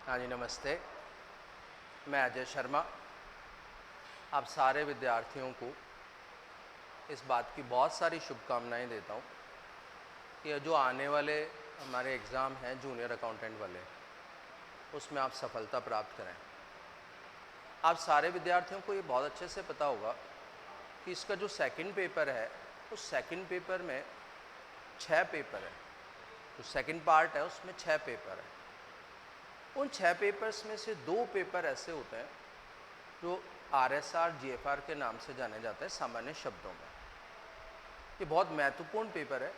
हाँ जी, नमस्ते। मैं अजय शर्मा आप सारे विद्यार्थियों को इस बात की बहुत सारी शुभकामनाएं देता हूँ कि जो आने वाले हमारे एग्ज़ाम हैं जूनियर अकाउंटेंट वाले, उसमें आप सफलता प्राप्त करें। आप सारे विद्यार्थियों को ये बहुत अच्छे से पता होगा कि इसका जो सेकंड पेपर है, उस सेकंड पेपर में 6 पेपर है। जो सेकंड पार्ट है उसमें 6 पेपर है। उन 6 पेपर्स में से 2 पेपर ऐसे होते हैं जो RSR GFR के नाम से जाने जाते हैं सामान्य शब्दों में। ये बहुत महत्वपूर्ण पेपर है।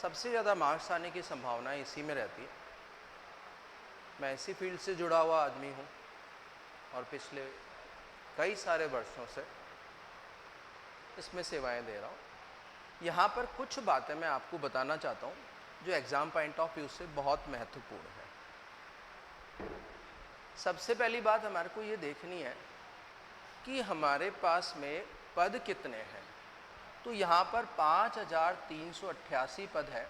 सबसे ज़्यादा मार्क्स आने की संभावना इसी में रहती है। मैं इसी फील्ड से जुड़ा हुआ आदमी हूँ और पिछले कई सारे वर्षों से इसमें सेवाएं दे रहा हूँ। यहाँ पर कुछ बातें मैं आपको बताना चाहता हूँ जो एग्ज़ाम पॉइंट ऑफ व्यू से बहुत महत्वपूर्ण है। सबसे पहली बात हमारे को ये देखनी है कि हमारे पास में पद कितने हैं। तो यहाँ पर 5388 पद है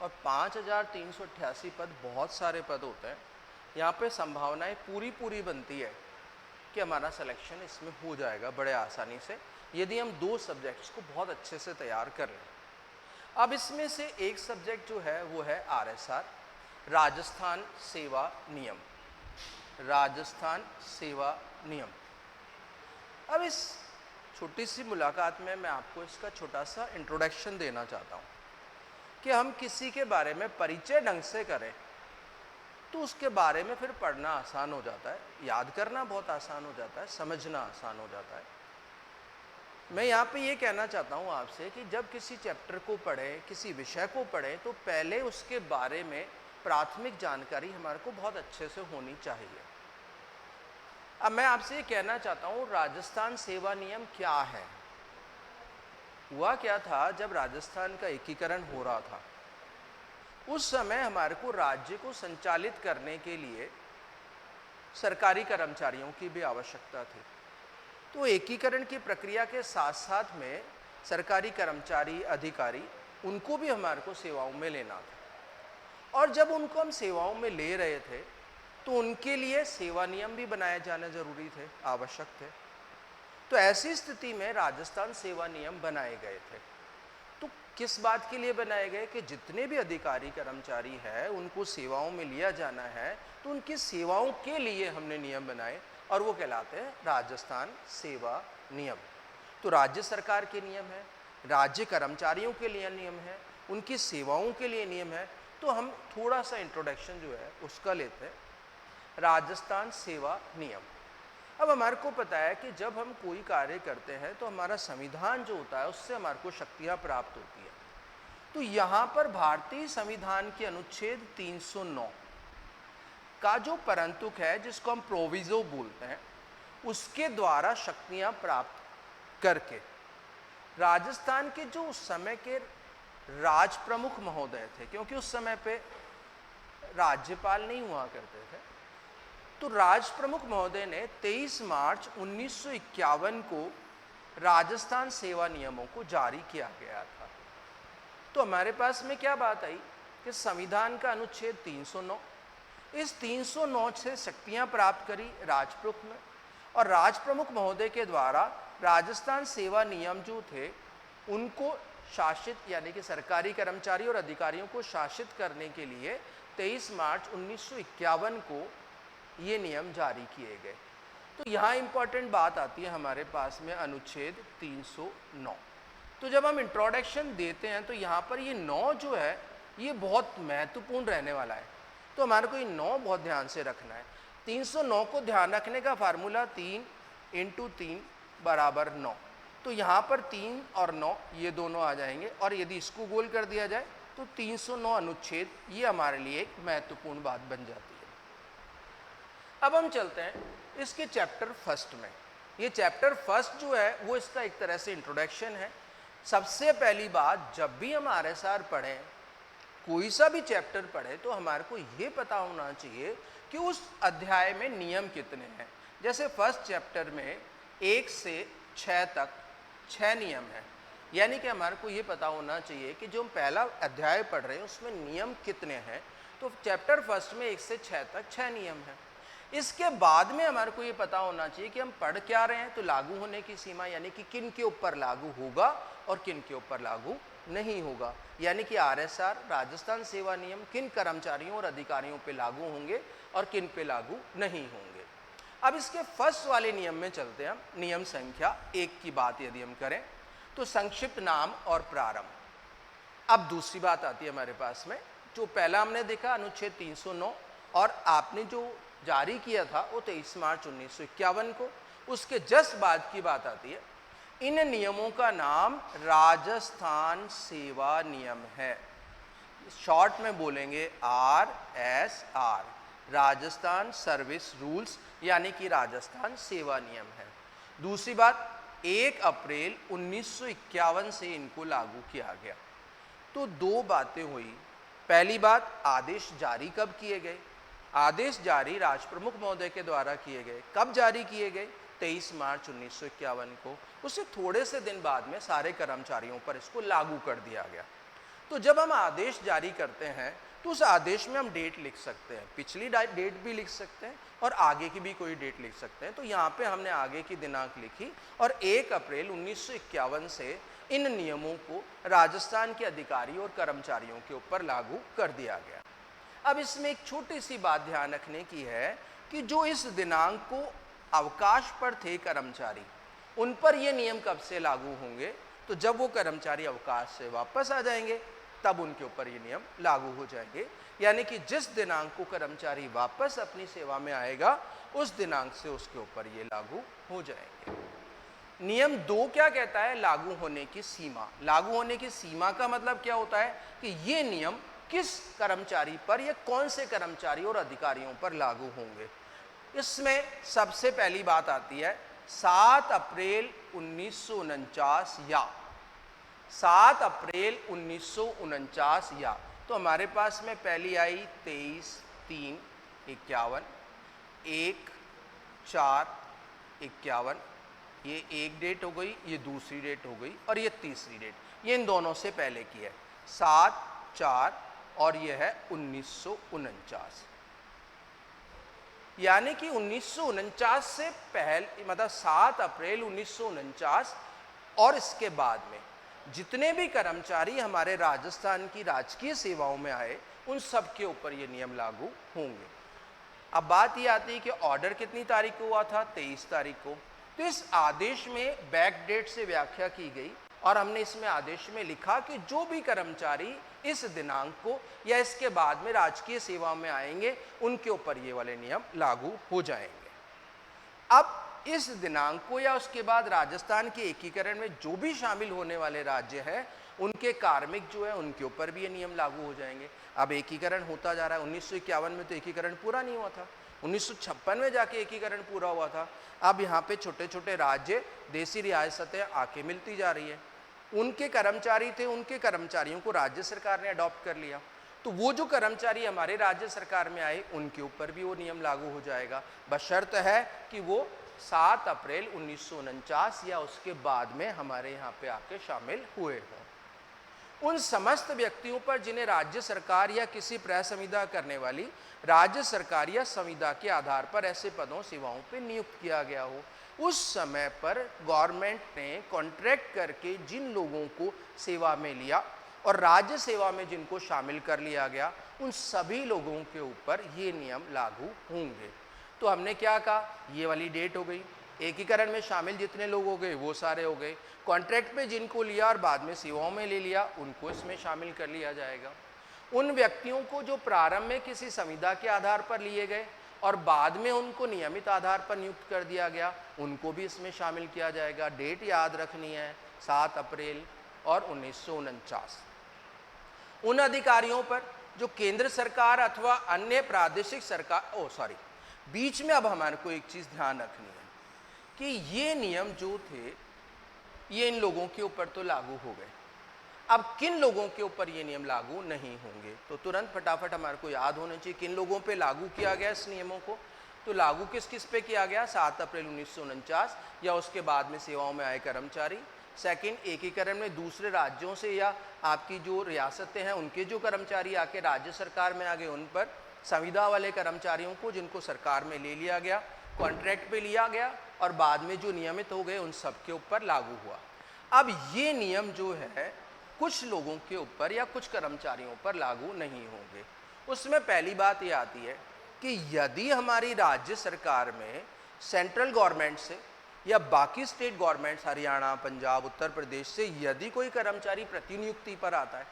और 5388 पद बहुत सारे पद होते हैं। यहाँ पे संभावनाएं पूरी बनती है कि हमारा सिलेक्शन इसमें हो जाएगा बड़े आसानी से, यदि हम 2 सब्जेक्ट्स को बहुत अच्छे से तैयार कर लें। अब इसमें से एक सब्जेक्ट जो है वो है RSR, राजस्थान सेवा नियम। राजस्थान सेवा नियम। अब इस छोटी सी मुलाकात में मैं आपको इसका छोटा सा इंट्रोडक्शन देना चाहता हूँ कि हम किसी के बारे में परिचय ढंग से करें तो उसके बारे में फिर पढ़ना आसान हो जाता है, याद करना बहुत आसान हो जाता है, समझना आसान हो जाता है। मैं यहाँ पे ये कहना चाहता हूँ आपसे कि जब किसी चैप्टर को पढ़ें, किसी विषय को पढ़ें, तो पहले उसके बारे में प्राथमिक जानकारी हमारे को बहुत अच्छे से होनी चाहिए। अब मैं आपसे ये कहना चाहता हूँ, राजस्थान सेवा नियम क्या है। हुआ क्या था, जब राजस्थान का एकीकरण हो रहा था उस समय हमारे को राज्य को संचालित करने के लिए सरकारी कर्मचारियों की भी आवश्यकता थी। तो एकीकरण की प्रक्रिया के साथ साथ में सरकारी कर्मचारी, अधिकारी, उनको भी हमारे को सेवाओं में लेना था। और जब उनको हम सेवाओं में ले रहे थे तो उनके लिए सेवा नियम भी बनाए जाने जरूरी थे, आवश्यक थे। तो ऐसी स्थिति में राजस्थान सेवा नियम बनाए गए थे। तो किस बात के लिए बनाए गए कि जितने भी अधिकारी कर्मचारी हैं उनको सेवाओं में लिया जाना है, तो उनकी सेवाओं के लिए हमने नियम बनाए और वो कहलाते हैं राजस्थान सेवा नियम। तो राज्य सरकार के नियम है, राज्य कर्मचारियों के लिए नियम है, उनकी सेवाओं के लिए नियम है। तो हम थोड़ा सा इंट्रोडक्शन जो है उसका लेते हैं। राजस्थान सेवा नियम। अब हमारे को पता है कि जब हम कोई कार्य करते हैं तो हमारा संविधान जो होता है उससे हमारे को शक्तियाँ प्राप्त होती है। तो यहाँ पर भारतीय संविधान के अनुच्छेद 309 का जो परंतुक है, जिसको हम प्रोविजो बोलते हैं, उसके द्वारा शक्तियाँ प्राप्त करके राजस्थान के जो उस समय के राज प्रमुख महोदय थे, क्योंकि उस समय पे राज्यपाल नहीं हुआ करते थे, तो राज प्रमुख महोदय ने 23 मार्च 1951 को राजस्थान सेवा नियमों को जारी किया गया था। तो हमारे पास में क्या बात आई कि संविधान का अनुच्छेद 309, इस 309 से शक्तियां प्राप्त करी राजप्रमुख में, और राज प्रमुख महोदय के द्वारा राजस्थान सेवा नियम जो थे उनको शासित, यानी कि सरकारी कर्मचारी और अधिकारियों को शासित करने के लिए 23 मार्च 1951 को ये नियम जारी किए गए। तो यहाँ इंपॉर्टेंट बात आती है हमारे पास में अनुच्छेद 309। तो जब हम इंट्रोडक्शन देते हैं तो यहाँ पर ये 9 जो है ये बहुत महत्वपूर्ण रहने वाला है। तो हमारे को ये 9 बहुत ध्यान से रखना है। 309 को ध्यान रखने का फार्मूला 3 × 3 = 9। तो यहाँ पर 3 और 9 ये दोनों आ जाएंगे, और यदि इसको गोल कर दिया जाए तो 309 अनुच्छेद ये हमारे लिए एक महत्वपूर्ण बात बन जाती है। अब हम चलते हैं इसके चैप्टर फर्स्ट में। ये चैप्टर फर्स्ट जो है वो इसका एक तरह से इंट्रोडक्शन है। सबसे पहली बात, जब भी हम RSR पढ़ें, कोई सा भी चैप्टर पढ़े, तो हमारे को ये पता होना चाहिए कि उस अध्याय में नियम कितने हैं। जैसे फर्स्ट चैप्टर में 1 से 6 तक 6 नियम हैं, यानी कि हमारे को ये पता होना चाहिए कि जो हम पहला अध्याय पढ़ रहे हैं उसमें नियम कितने हैं। तो चैप्टर फर्स्ट में 1 से 6 तक 6 नियम हैं। इसके बाद में हमारे को ये पता होना चाहिए कि हम पढ़ क्या रहे हैं। तो लागू होने की सीमा यानी कि किन के ऊपर लागू होगा और किन के ऊपर लागू नहीं होगा, यानी कि आरएसआर राजस्थान सेवा नियम किन कर्मचारियों और अधिकारियों पे लागू होंगे और किन पे लागू नहीं होंगे। अब इसके फर्स्ट वाले नियम में चलते हैं हम। नियम संख्या 1 की बात यदि हम करें तो संक्षिप्त नाम और प्रारंभ। अब दूसरी बात आती है हमारे पास में, जो पहला हमने देखा अनुच्छेद 309 और आपने जो जारी किया था वो 23 मार्च 1951 को, उसके जस्ट बाद की बात आती है। इन नियमों का नाम राजस्थान सेवा नियम है। शॉर्ट में बोलेंगे RSR, राजस्थान सर्विस रूल्स, यानी कि राजस्थान सेवा नियम है। दूसरी बात, 1 अप्रैल 1951 से इनको लागू किया गया। तो दो बातें हुई। पहली बात, आदेश जारी कब किए गए? आदेश जारी राजप्रमुख महोदय के द्वारा किए गए। कब जारी किए गए? 23 मार्च 1951 को। उससे थोड़े से दिन बाद में सारे कर्मचारियों पर इसको लागू कर दिया गया। तो जब हम आदेश जारी करते हैं तो उस आदेश में हम डेट लिख सकते हैं, पिछली डेट भी लिख सकते हैं और आगे की भी कोई डेट लिख सकते हैं। तो यहाँ पे हमने आगे की दिनांक लिखी और 1 अप्रैल 1951 से इन नियमों को राजस्थान के अधिकारी और कर्मचारियों के ऊपर लागू कर दिया गया। अब इसमें एक छोटी सी बात ध्यान रखने की है कि जो इस दिनांक को अवकाश पर थे कर्मचारी, उन पर ये नियम कब से लागू होंगे? तो जब वो कर्मचारी अवकाश से वापस आ जाएंगे तब उनके ऊपर ये नियम लागू हो जाएंगे। यानी कि जिस दिनांक को कर्मचारी वापस अपनी सेवा में आएगा उस दिनांक से उसके ऊपर ये लागू हो जाएंगे। नियम 2 क्या कहता है? लागू होने की सीमा। लागू होने की सीमा का मतलब क्या होता है कि ये नियम किस कर्मचारी पर या कौन से कर्मचारी और अधिकारियों पर लागू होंगे। इसमें सबसे पहली बात आती है 7 अप्रैल 1949 या 7 अप्रैल 1949 या। तो हमारे पास में पहली आई 23/3/51, 1/4/51, ये एक डेट हो गई, ये दूसरी डेट हो गई और ये तीसरी डेट, ये इन दोनों से पहले की है 7/4 और ये है 1949। यानी कि 1949 से पहले, मतलब 7 अप्रैल 1949 और इसके बाद में जितने भी कर्मचारी हमारे राजस्थान की राजकीय सेवाओं में आए उन सब के ऊपर ये नियम लागू होंगे। अब बात ये आती है कि ऑर्डर कितनी तारीख को हुआ था? 23 तारीख को। तो इस आदेश में बैक डेट से व्याख्या की गई और हमने इसमें आदेश में लिखा कि जो भी कर्मचारी इस दिनांक को या इसके बाद में राजकीय सेवा में आएंगे उनके ऊपर ये वाले नियम लागू हो जाएंगे। अब इस दिनांक को या उसके बाद राजस्थान के एकीकरण में जो भी शामिल होने वाले राज्य हैं उनके कार्मिक जो है उनके ऊपर भी ये नियम लागू हो जाएंगे। अब एकीकरण होता जा रहा है। 1951 में तो एकीकरण पूरा नहीं हुआ था, 1956 में जाके एकीकरण पूरा हुआ था। अब यहाँ पे छोटे छोटे राज्य, देसी रियासतें आके मिलती जा रही है। उनके कर्मचारी थे, उनके कर्मचारियों को राज्य सरकार ने अडॉप्ट कर लिया। तो वो जो कर्मचारी हमारे राज्य सरकार में आए उनके ऊपर भी वो नियम लागू हो जाएगा, बशर्त है कि वो 7 अप्रैल 1949 या उसके बाद में हमारे यहाँ पे आके शामिल हुए हों। उन समस्त व्यक्तियों पर जिन्हें राज्य सरकार या किसी प्रय संविदा करने वाली राज्य सरकार या संविदा के आधार पर ऐसे पदों सेवाओं पे नियुक्त किया गया हो, उस समय पर गवर्नमेंट ने कॉन्ट्रैक्ट करके जिन लोगों को सेवा में लिया और राज्य सेवा में जिनको शामिल कर लिया गया उन सभी लोगों के ऊपर ये नियम लागू होंगे। तो हमने क्या कहा? ये वाली डेट हो गई, एकीकरण में शामिल जितने लोग हो गए वो सारे हो गए, कॉन्ट्रैक्ट पे जिनको लिया और बाद में सेवाओं में ले लिया उनको इसमें शामिल कर लिया जाएगा। उन व्यक्तियों को जो प्रारंभ में किसी संविदा के आधार पर लिए गए और बाद में उनको नियमित आधार पर नियुक्त कर दिया गया उनको भी इसमें शामिल किया जाएगा। डेट याद रखनी है 7 अप्रैल और 1949। उन अधिकारियों पर जो केंद्र सरकार अथवा अन्य प्रादेशिक सरकार बीच में अब हमारे को एक चीज़ ध्यान रखनी है कि ये नियम जो थे ये इन लोगों के ऊपर तो लागू हो गए। अब किन लोगों के ऊपर ये नियम लागू नहीं होंगे? तो तुरंत फटाफट हमारे को याद होना चाहिए किन लोगों पे लागू किया गया इस नियमों को। तो लागू किस किस पे किया गया? 7 अप्रैल 1949 या उसके बाद में सेवाओं में आए कर्मचारी। सेकंड, एकीकरण में दूसरे राज्यों से या आपकी जो रियासतें हैं उनके जो कर्मचारी आके राज्य सरकार में आ गए उन पर। संविदा वाले कर्मचारियों को जिनको सरकार में ले लिया गया, कॉन्ट्रैक्ट पे लिया गया और बाद में जो नियमित हो गए उन सब के ऊपर लागू हुआ। अब ये नियम जो है कुछ लोगों के ऊपर या कुछ कर्मचारियों पर लागू नहीं होंगे। उसमें पहली बात ये आती है कि यदि हमारी राज्य सरकार में सेंट्रल गवर्नमेंट से या बाकी स्टेट गवर्नमेंट्स हरियाणा, पंजाब, उत्तर प्रदेश से यदि कोई कर्मचारी प्रतिनियुक्ति पर आता है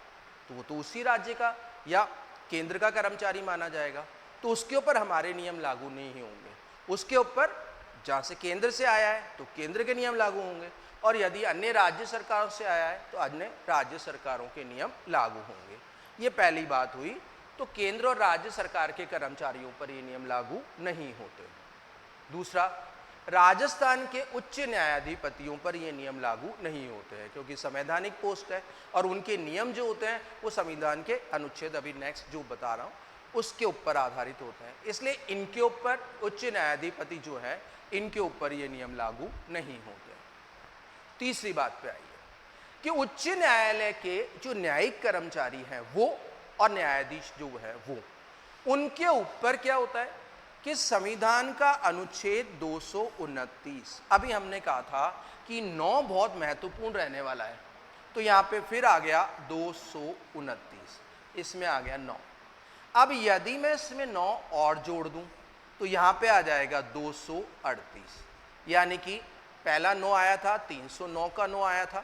तो वो तो उसी राज्य का या केंद्र का कर्मचारी माना जाएगा, तो उसके ऊपर हमारे नियम लागू नहीं होंगे। उसके ऊपर जहाँ से केंद्र से आया है तो केंद्र के नियम लागू होंगे, और यदि अन्य राज्य सरकारों से आया है तो अन्य राज्य सरकारों के नियम लागू होंगे। ये पहली बात हुई। तो केंद्र और राज्य सरकार के कर्मचारियों पर ये नियम लागू नहीं होते। दूसरा, राजस्थान के उच्च न्यायाधिपतियों पर ये नियम लागू नहीं होते हैं क्योंकि संवैधानिक पोस्ट है और उनके नियम जो होते हैं वो संविधान के अनुच्छेद, अभी नेक्स्ट जो बता रहा हूँ, उसके ऊपर आधारित होते हैं। इसलिए इनके ऊपर उच्च न्यायाधिपति जो है इनके ऊपर ये नियम लागू नहीं होते। तीसरी बात पे आइए कि उच्च न्यायालय के जो न्यायिक कर्मचारी हैं वो और न्यायाधीश जो है वो, उनके ऊपर क्या होता है कि संविधान का अनुच्छेद 229, अभी हमने कहा था कि 9 बहुत महत्वपूर्ण रहने वाला है, तो यहाँ पे फिर आ गया 229, इसमें आ गया 9। अब यदि मैं इसमें 9 और जोड़ दूं तो यहाँ पे आ जाएगा 238, यानी कि पहला 9 आया था, 309 का 9 आया था,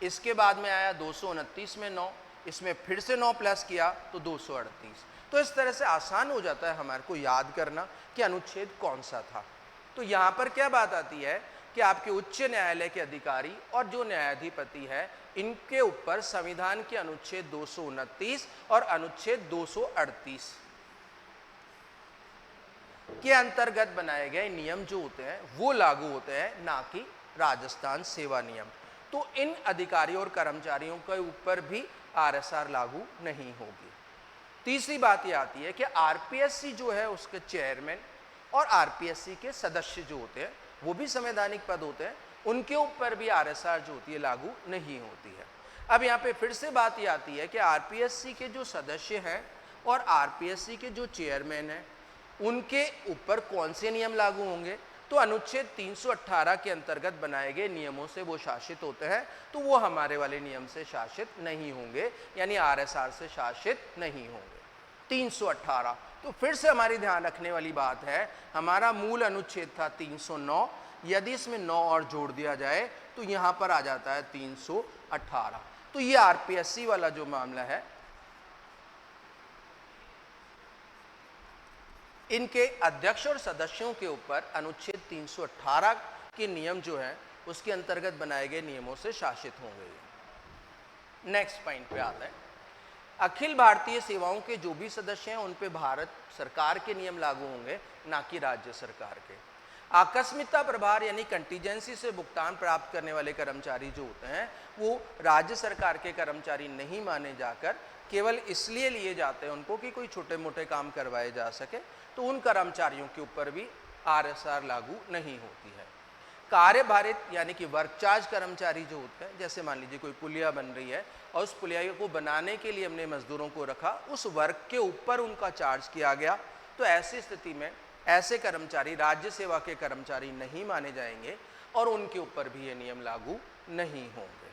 इसके बाद में आया 229 में 9, इसमें फिर से 9 प्लस किया तो 238। तो इस तरह से आसान हो जाता है हमारे को याद करना कि अनुच्छेद कौन सा था। तो यहाँ पर क्या बात आती है कि आपके उच्च न्यायालय के अधिकारी और जो न्यायाधिपति है इनके ऊपर संविधान के अनुच्छेद 229 और अनुच्छेद 238 के अंतर्गत बनाए गए नियम जो होते हैं वो लागू होते हैं, ना कि राजस्थान सेवा नियम। तो इन अधिकारियों और कर्मचारियों के ऊपर भी आरएसआर लागू नहीं होगी। तीसरी बात ये आती है कि आरपीएससी जो है उसके चेयरमैन और आरपीएससी के सदस्य जो होते हैं वो भी संवैधानिक पद होते हैं, उनके ऊपर भी आरएसआर जो होती है लागू नहीं होती है। अब यहाँ पे फिर से बात ये आती है कि आरपीएससी के जो सदस्य हैं और आरपीएससी के जो चेयरमैन हैं उनके ऊपर कौन से नियम लागू होंगे, तो अनुच्छेद 318 के अंतर्गत बनाए गए नियमों से वो शासित होते हैं, तो वो हमारे वाले नियम से शासित नहीं होंगे, यानी आरएसआर से शासित नहीं होंगे। 318, तो फिर से हमारी ध्यान रखने वाली बात है, हमारा मूल अनुच्छेद था 309, यदि इसमें 9 और जोड़ दिया जाए तो यहाँ पर आ जाता है 318। तो ये आरपीएससी वाला जो मामला है, इनके अध्यक्ष और सदस्यों के ऊपर अनुच्छेद 318 के नियम जो है उसके अंतर्गत बनाए गए नियमों से शासित होंगे। नेक्स्ट पॉइंट पे आता है, अखिल भारतीय सेवाओं के जो भी सदस्य हैं उन पे भारत सरकार के नियम लागू होंगे, ना कि राज्य सरकार के। आकस्मिकता प्रभार यानी कंटीजेंसी से भुगतान प्राप्त करने वाले कर्मचारी जो होते हैं वो राज्य सरकार के कर्मचारी नहीं माने जाकर केवल इसलिए लिए जाते हैं उनको कि कोई छोटे मोटे काम करवाए जा सके, तो उन कर्मचारियों के ऊपर भी आरएसआर लागू नहीं होती है। कार्यभारित यानी कि वर्क चार्ज कर्मचारी जो होते हैं, जैसे मान लीजिए कोई पुलिया बन रही है और उस पुलिया को बनाने के लिए हमने मजदूरों को रखा, उस वर्क के ऊपर उनका चार्ज किया गया, तो ऐसी स्थिति में ऐसे कर्मचारी राज्य सेवा के कर्मचारी नहीं माने जाएंगे और उनके ऊपर भी ये नियम लागू नहीं होंगे।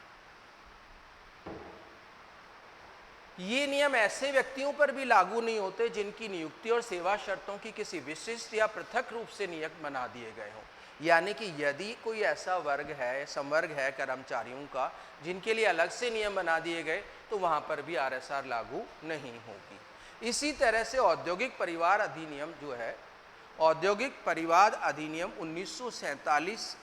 ये नियम ऐसे व्यक्तियों पर भी लागू नहीं होते जिनकी नियुक्ति और सेवा शर्तों की किसी विशिष्ट या पृथक रूप से नियम बना दिए गए हों। यानी कि यदि कोई ऐसा वर्ग है, संवर्ग है कर्मचारियों का जिनके लिए अलग से नियम बना दिए गए, तो वहाँ पर भी आरएसआर लागू नहीं होगी। इसी तरह से औद्योगिक परिवार अधिनियम जो है, औद्योगिक परिवार अधिनियम 1947,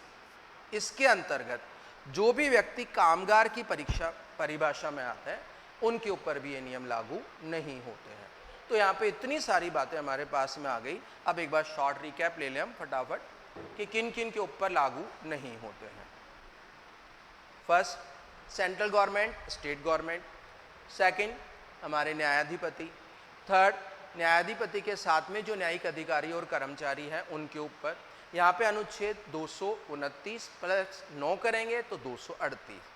इसके अंतर्गत जो भी व्यक्ति कामगार की परिभाषा में आता है उनके ऊपर भी ये नियम लागू नहीं होते हैं। तो यहाँ पे इतनी सारी बातें हमारे पास में आ गई। अब एक बार शॉर्ट रिकैप ले लें हम फटाफट कि किन किन के ऊपर लागू नहीं होते हैं। First, central government, state government. Second, हमारे न्यायाधिपति। थर्ड, न्यायाधिपति के साथ में जो न्यायिक अधिकारी और कर्मचारी हैं उनके ऊपर यहाँ पे अनुच्छेद 229 प्लस 9 करेंगे तो 238।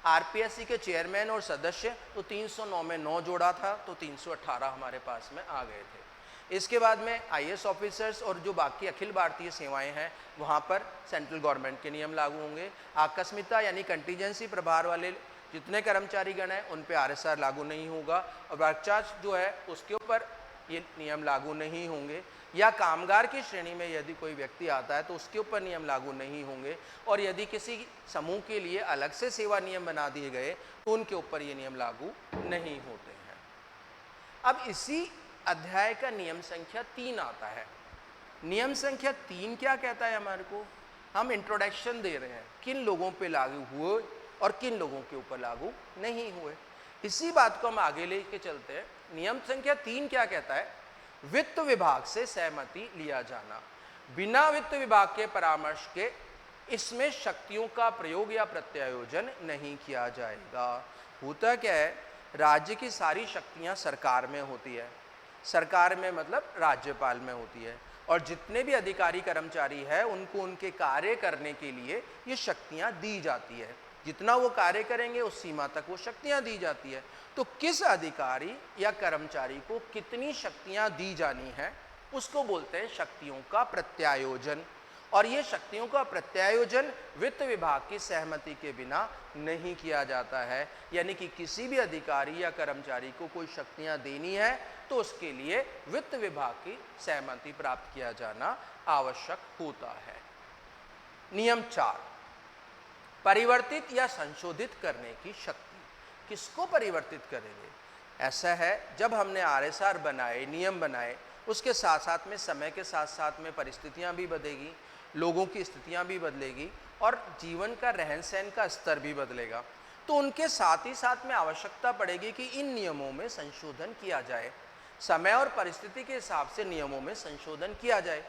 आरपीएससी के चेयरमैन और सदस्य तो 309 में 9 जोड़ा था तो 318 हमारे पास में आ गए थे। इसके बाद में आईएएस ऑफिसर्स और जो बाकी अखिल भारतीय सेवाएं हैं वहाँ पर सेंट्रल गवर्नमेंट के नियम लागू होंगे। आकस्मिकता यानी कंटीजेंसी प्रभार वाले जितने कर्मचारीगण हैं उन पे आरएसआर लागू नहीं होगा और वर्क चार्ज जो है उसके ऊपर ये नियम लागू नहीं होंगे। या कामगार की श्रेणी में यदि कोई व्यक्ति आता है तो उसके ऊपर नियम लागू नहीं होंगे और यदि किसी समूह के लिए अलग से सेवा नियम बना दिए गए तो उनके ऊपर ये नियम लागू नहीं होते हैं। अब इसी अध्याय का नियम संख्या 3 आता है। नियम संख्या 3 क्या कहता है हमारे को? हम इंट्रोडक्शन दे रहे हैं किन लोगों पे लागू हुए और किन लोगों के ऊपर लागू नहीं हुए। इसी बात को हम आगे लेके चलते हैं। नियम संख्या 3 क्या कहता है? वित्त विभाग से सहमति लिया जाना। बिना वित्त विभाग के परामर्श के इसमें शक्तियों का प्रयोग या प्रत्यायोजन नहीं किया जाएगा। होता क्या है, राज्य की सारी शक्तियां सरकार में होती है। सरकार में मतलब राज्यपाल में होती है और जितने भी अधिकारी कर्मचारी है उनको उनके कार्य करने के लिए ये शक्तियां दी जाती है। जितना वो कार्य करेंगे उस सीमा तक वो शक्तियां दी जाती है। तो किस अधिकारी या कर्मचारी को कितनी शक्तियां दी जानी है उसको बोलते हैं शक्तियों का प्रत्यायोजन। और ये शक्तियों का प्रत्यायोजन वित्त विभाग की सहमति के बिना नहीं किया जाता है। यानी कि किसी भी अधिकारी या कर्मचारी को कोई शक्तियां देनी है तो उसके लिए वित्त विभाग की सहमति प्राप्त किया जाना आवश्यक होता है। नियम 4, परिवर्तित या संशोधित करने की शक्ति। किसको परिवर्तित करेंगे? ऐसा है, जब हमने आरएसआर बनाए, नियम बनाए, उसके साथ साथ में समय के साथ साथ में परिस्थितियां भी बदलेगी, लोगों की स्थितियां भी बदलेगी और जीवन का रहन सहन का स्तर भी बदलेगा। तो उनके साथ ही साथ में आवश्यकता पड़ेगी कि इन नियमों में संशोधन किया जाए। समय और परिस्थिति के हिसाब से नियमों में संशोधन किया जाए।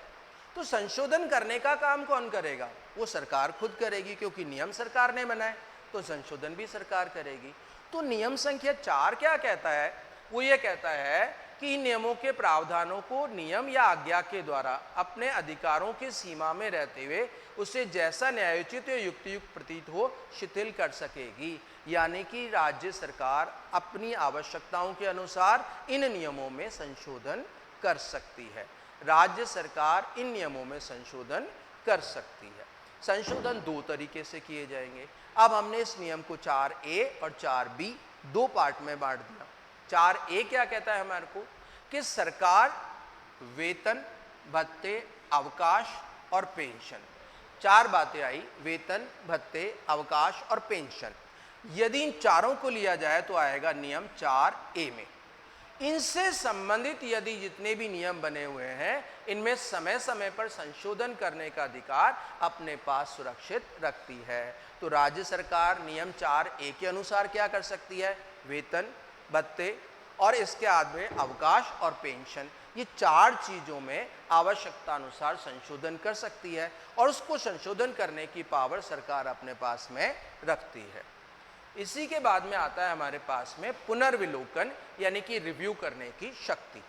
तो संशोधन करने का काम कौन करेगा? वो सरकार खुद करेगी, क्योंकि नियम सरकार ने बनाए तो संशोधन भी सरकार करेगी। तो नियम संख्या 4 क्या कहता है? वो ये कहता है कि इन नियमों के प्रावधानों को नियम या आज्ञा के द्वारा अपने अधिकारों की सीमा में रहते हुए उसे जैसा न्यायोचित या युक्तियुक्त प्रतीत हो शिथिल कर सकेगी। यानी कि राज्य सरकार अपनी आवश्यकताओं के अनुसार इन नियमों में संशोधन कर सकती है। राज्य सरकार इन नियमों में संशोधन कर सकती है। संशोधन 2 तरीके से किए जाएंगे। अब हमने इस नियम को 4A और 4B 2 पार्ट में बांट दिया। 4A क्या कहता है हमारे को? कि सरकार वेतन, भत्ते, अवकाश और पेंशन, 4 बातें आई, वेतन, भत्ते, अवकाश और पेंशन। यदि इन चारों को लिया जाए तो आएगा नियम 4A में। इनसे संबंधित यदि जितने भी नियम बने हुए हैं इनमें समय समय पर संशोधन करने का अधिकार अपने पास सुरक्षित रखती है। तो राज्य सरकार नियम 4A के अनुसार क्या कर सकती है? वेतन, भत्ते और इसके आगे अवकाश और पेंशन, ये 4 चीज़ों में आवश्यकता अनुसार संशोधन कर सकती है और उसको संशोधन करने की पावर सरकार अपने पास में रखती है। इसी के बाद में आता है हमारे पास में पुनर्विलोकन यानी कि रिव्यू करने की शक्ति।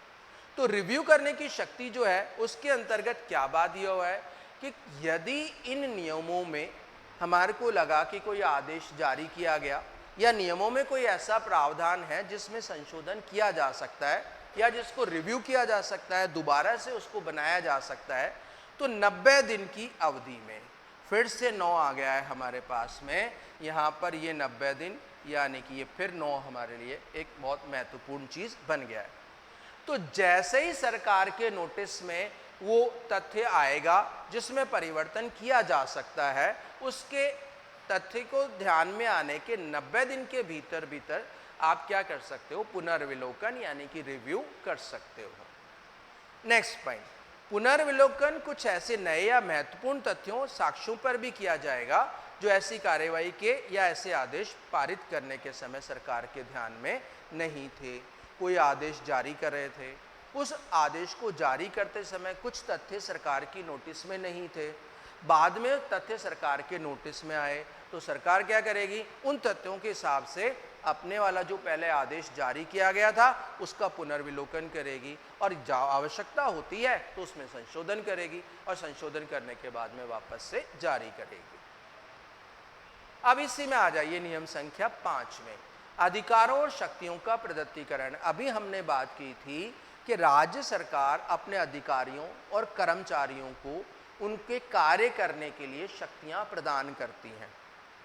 तो रिव्यू करने की शक्ति जो है उसके अंतर्गत क्या बात दिया हुआ है कि यदि इन नियमों में हमारे को लगा कि कोई आदेश जारी किया गया या नियमों में कोई ऐसा प्रावधान है जिसमें संशोधन किया जा सकता है या जिसको रिव्यू किया जा सकता है, दोबारा से उसको बनाया जा सकता है, तो 90 दिन की अवधि में फिर से 9 आ गया है हमारे पास में। यहाँ पर ये 90 दिन यानी कि ये फिर 9 हमारे लिए एक बहुत महत्वपूर्ण चीज़ बन गया है। तो जैसे ही सरकार के नोटिस में वो तथ्य आएगा जिसमें परिवर्तन किया जा सकता है, उसके तथ्य को ध्यान में आने के 90 दिन के भीतर भीतर आप क्या कर सकते हो? पुनर्विलोकन यानी कि रिव्यू कर सकते हो। नेक्स्ट पॉइंट, पुनर्विलोकन कुछ ऐसे नए या महत्वपूर्ण तथ्यों, साक्ष्यों पर भी किया जाएगा जो ऐसी कार्यवाही के या ऐसे आदेश पारित करने के समय सरकार के ध्यान में नहीं थे। कोई आदेश जारी कर रहे थे, उस आदेश को जारी करते समय कुछ तथ्य सरकार की नोटिस में नहीं थे, बाद में तथ्य सरकार के नोटिस में आए, तो सरकार क्या करेगी? उन तथ्यों के हिसाब से अपने वाला जो पहले आदेश जारी किया गया था उसका पुनर्विलोकन करेगी और आवश्यकता होती है तो उसमें संशोधन करेगी और संशोधन करने के बाद में वापस से जारी करेगी। अब इसी में आ जाइए नियम संख्या 5 में, अधिकारों और शक्तियों का प्रदत्तीकरण। अभी हमने बात की थी कि राज्य सरकार अपने अधिकारियों और कर्मचारियों को उनके कार्य करने के लिए शक्तियां प्रदान करती हैं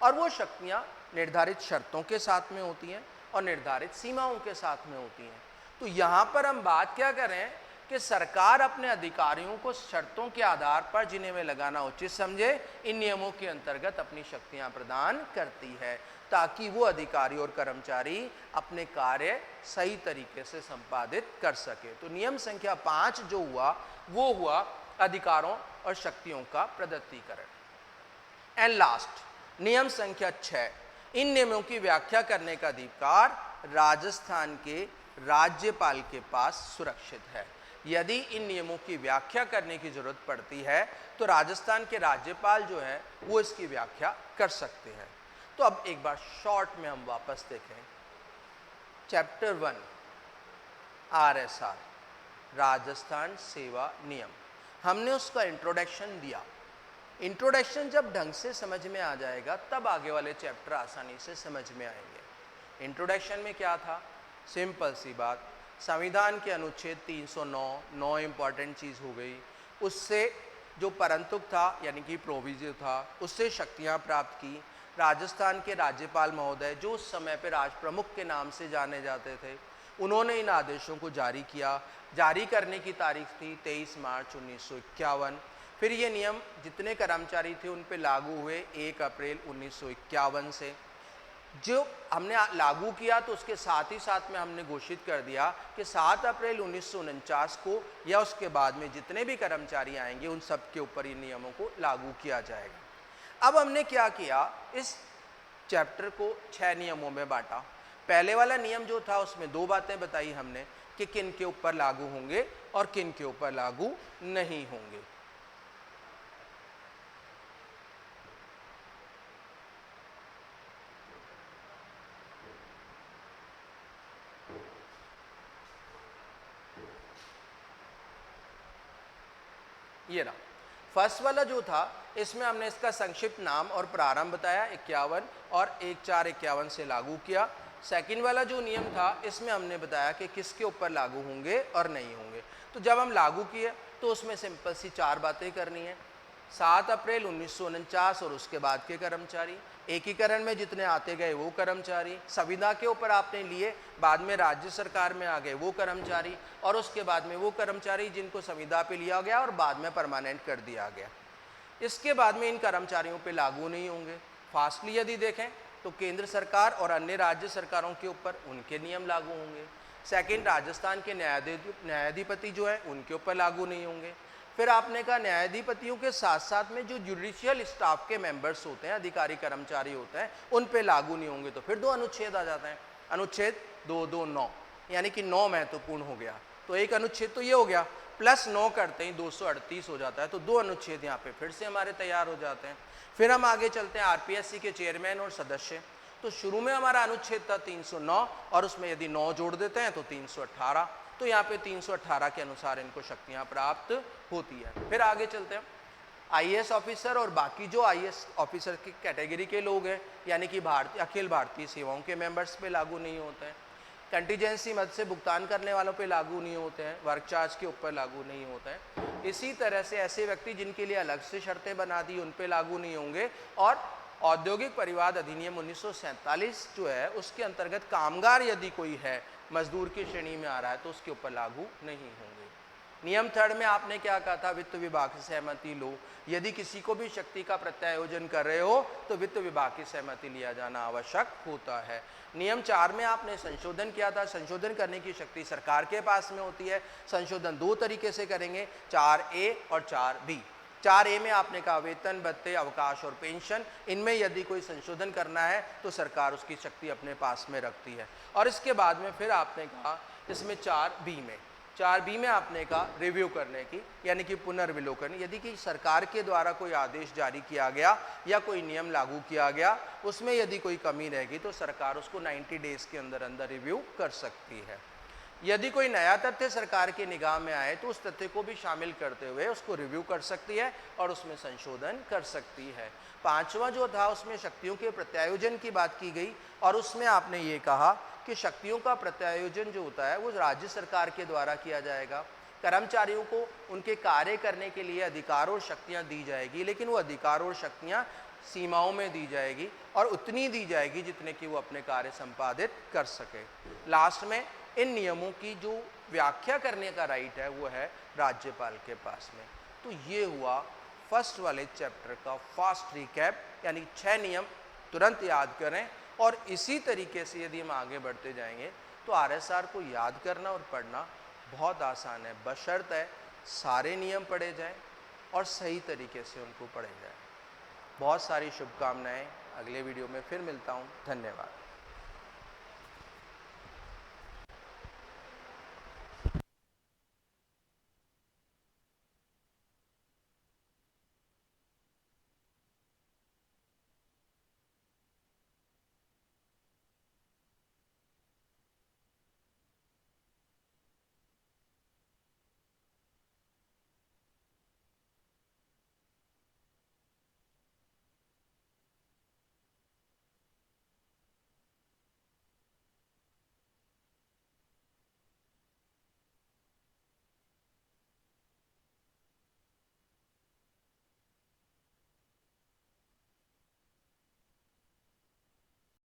और वो शक्तियां निर्धारित शर्तों के साथ में होती हैं और निर्धारित सीमाओं के साथ में होती हैं। तो यहाँ पर हम बात क्या करें कि सरकार अपने अधिकारियों को शर्तों के आधार पर जिन्हें वे लगाना उचित समझे इन नियमों के अंतर्गत अपनी शक्तियां प्रदान करती है ताकि वो अधिकारी और कर्मचारी अपने कार्य सही तरीके से संपादित कर सके। तो नियम संख्या 5 जो हुआ वो हुआ अधिकारों और शक्तियों का प्रदत्तीकरण। एंड लास्ट नियम संख्या 6, इन नियमों की व्याख्या करने का अधिकार राजस्थान के राज्यपाल के पास सुरक्षित है। यदि इन नियमों की व्याख्या करने की जरूरत पड़ती है तो राजस्थान के राज्यपाल जो है वो इसकी व्याख्या कर सकते हैं। तो अब एक बार शॉर्ट में हम वापस देखें चैप्टर 1 RSR राजस्थान सेवा नियम, हमने उसका इंट्रोडक्शन दिया। इंट्रोडक्शन जब ढंग से समझ में आ जाएगा तब आगे वाले चैप्टर आसानी से समझ में आएंगे। इंट्रोडक्शन में क्या था, सिंपल सी बात, संविधान के अनुच्छेद 309 इंपॉर्टेंट चीज़ हो गई, उससे जो परंतुक था यानी कि प्रोविजन था उससे शक्तियां प्राप्त की। राजस्थान के राज्यपाल महोदय जो उस समय पर राज प्रमुख के नाम से जाने जाते थे उन्होंने इन आदेशों को जारी किया। जारी करने की तारीख थी 23 मार्च 1951। फिर ये नियम जितने कर्मचारी थे उन पे लागू हुए 1 अप्रैल 1951 से। जो हमने लागू किया तो उसके साथ ही साथ में हमने घोषित कर दिया कि 7 अप्रैल 1949 को या उसके बाद में जितने भी कर्मचारी आएंगे उन सब के ऊपर इन नियमों को लागू किया जाएगा। अब हमने क्या किया, इस चैप्टर को 6 नियमों में बांटा। पहले वाला नियम जो था उसमें 2 बातें बताई हमने कि किन के ऊपर लागू होंगे और किन के ऊपर लागू नहीं होंगे। ये रहा फर्स्ट वाला जो था, इसमें हमने इसका संक्षिप्त नाम और प्रारंभ बताया 51 और 1/4/51 से लागू किया। सेकंड वाला जो नियम था इसमें हमने बताया कि किसके ऊपर लागू होंगे और नहीं होंगे। तो जब हम लागू किए तो उसमें सिंपल सी 4 बातें करनी है। 7 अप्रैल 1949 और उसके बाद के कर्मचारी, एकीकरण में जितने आते गए वो कर्मचारी, संविदा के ऊपर आपने लिए बाद में राज्य सरकार में आ गए वो कर्मचारी, और उसके बाद में वो कर्मचारी जिनको संविदा पे लिया गया और बाद में परमानेंट कर दिया गया। इसके बाद में इन कर्मचारियों पे लागू नहीं होंगे। फास्टली यदि देखें तो केंद्र सरकार और अन्य राज्य सरकारों के ऊपर उनके नियम लागू होंगे। सेकंड, राजस्थान के न्यायाधिपति जो है उनके ऊपर लागू नहीं होंगे। फिर आपने कहा न्यायाधिपतियों के साथ साथ में जो जुडिशियल स्टाफ के मेंबर्स होते हैं, अधिकारी कर्मचारी होते हैं, उन पे लागू नहीं होंगे। तो फिर 2 अनुच्छेद आ जाते हैं, अनुच्छेद 229 यानी कि 9 महत्वपूर्ण हो गया। तो एक अनुच्छेद तो ये हो गया, प्लस 9 करते ही 238 हो जाता है। तो 2 अनुच्छेद यहाँ पे फिर से हमारे तैयार हो जाते हैं। फिर हम आगे चलते हैं RPSC के चेयरमैन और सदस्य। तो शुरू में हमारा अनुच्छेद था 309 और उसमें यदि 9 जोड़ देते हैं तो 318। तो यहाँ पे 318 के अनुसार इनको शक्तियाँ प्राप्त होती है। फिर आगे चलते हैं, IAS ऑफिसर और बाकी जो IAS ऑफिसर की कैटेगरी के लोग हैं यानी कि अखिल भारतीय सेवाओं के मेंबर्स पे लागू नहीं होते हैं। कंटीजेंसी मद से भुगतान करने वालों पे लागू नहीं होते हैं, वर्क चार्ज के ऊपर लागू नहीं होते हैं। इसी तरह से ऐसे व्यक्ति जिनके लिए अलग से शर्तें बना दी उन पे लागू नहीं होंगे। और औद्योगिक परिवाद अधिनियम 1947 जो है उसके अंतर्गत कामगार यदि कोई है मजदूर की श्रेणी में आ रहा है तो उसके ऊपर लागू नहीं होंगे। नियम 3 में आपने क्या कहा था, वित्त विभाग से सहमति लो। यदि किसी को भी शक्ति का प्रत्यायोजन कर रहे हो तो वित्त विभाग की सहमति लिया जाना आवश्यक होता है। नियम 4 में आपने संशोधन किया था, संशोधन करने की शक्ति सरकार के पास में होती है। संशोधन 2 तरीके से करेंगे, 4A और 4B। 4A में आपने कहा वेतन, भत्ते, अवकाश और पेंशन, इनमें यदि कोई संशोधन करना है तो सरकार उसकी शक्ति अपने पास में रखती है। और इसके बाद में फिर आपने कहा इसमें 4B में आपने कहा रिव्यू करने की यानी कि पुनर्विलोकन। यदि कि सरकार के द्वारा कोई आदेश जारी किया गया या कोई नियम लागू किया गया उसमें यदि कोई कमी रहेगी तो सरकार उसको 90 डेज के अंदर अंदर रिव्यू कर सकती है। यदि कोई नया तथ्य सरकार की निगाह में आए तो उस तथ्य को भी शामिल करते हुए उसको रिव्यू कर सकती है और उसमें संशोधन कर सकती है। पांचवा जो था उसमें शक्तियों के प्रत्यायोजन की बात की गई और उसमें आपने ये कहा कि शक्तियों का प्रत्यायोजन जो होता है वो राज्य सरकार के द्वारा किया जाएगा। कर्मचारियों को उनके कार्य करने के लिए अधिकार और शक्तियां दी जाएगी, लेकिन वो अधिकार और शक्तियां सीमाओं में दी जाएगी और उतनी दी जाएगी जितने कि वो अपने कार्य संपादित कर सके। लास्ट में इन नियमों की जो व्याख्या करने का राइट है वो है राज्यपाल के पास में। तो ये हुआ फर्स्ट वाले चैप्टर का फास्ट रिकैप, यानी 6 नियम तुरंत याद करें। और इसी तरीके से यदि हम आगे बढ़ते जाएंगे तो आरएसआर को याद करना और पढ़ना बहुत आसान है, बशर्ते सारे नियम पढ़े जाएं और सही तरीके से उनको पढ़े जाएं। बहुत सारी शुभकामनाएं। अगले वीडियो में फिर मिलता हूं। धन्यवाद।